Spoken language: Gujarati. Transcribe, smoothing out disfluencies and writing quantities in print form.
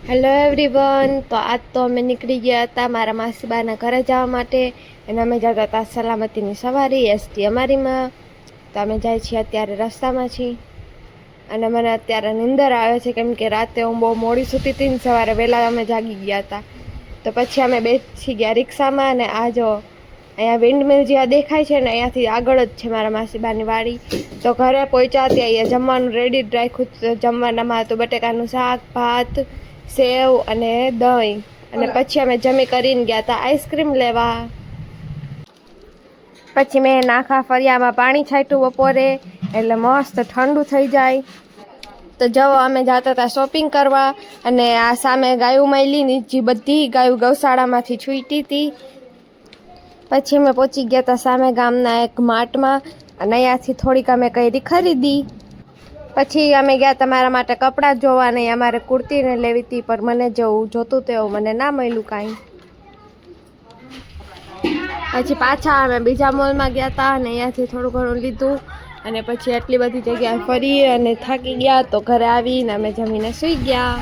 હેલો એવરીવન, તો આજ તો અમે નીકળી ગયા હતા મારા માસીબાના ઘરે જવા માટે અને અમે જતા હતા સલામતીની સવારી એસટી અમારીમાં. તો અમે જાય છીએ અત્યારે રસ્તામાં છીએ અને મને અત્યારે નીંદર આવે છે કેમ કે રાતે હું બહુ મોડી સૂતી હતી ને સવારે વહેલા અમે જાગી ગયા હતા. તો પછી અમે બેસી ગયા રિક્ષામાં અને આ જો અહીંયા વિન્ડમિલ જ્યાં દેખાય છે ને અહીંયાથી આગળ જ છે મારા માસીબાની વાડી. તો ઘરે પહોંચ્યા ત્યાં અહીંયા જમવાનું રેડી જ રાખ્યું. જમવાનામાં તો બટેકાનું શાક, ભાત, સેવ અને દહીં. અને પછી અમે જમી કરીને ગયા હતા આઈસ્ક્રીમ લેવા. પછી મેં નાખા ફરિયામાં પાણી છાંટ્યું બપોરે એટલે મસ્ત ઠંડુ થઈ જાય. તો જો અમે જતા હતા શોપિંગ કરવા અને આ સામે ગાયું મળી જે બધી ગાયું ગૌશાળામાંથી છૂટી હતી. પછી અમે પહોંચી ગયા હતા સામે ગામના એક માર્ટમાં અને અહીંયાથી થોડીક અમે કરી ખરીદી. પછી અમે ગયા તમારા માટે કપડાં જોવા નહીં, અમારે કુર્તીને લેવી હતી પણ મને જેવું જોતું તેવું મને ના મળ્યું કાંઈ. પછી પાછા અમે બીજા મોલમાં ગયા હતા અને અહીંયાથી થોડું ઘણું લીધું અને પછી આટલી બધી જગ્યાએ ફરી અને થાકી ગયા તો ઘરે આવીને અમે જમીને સૂઈ ગયા.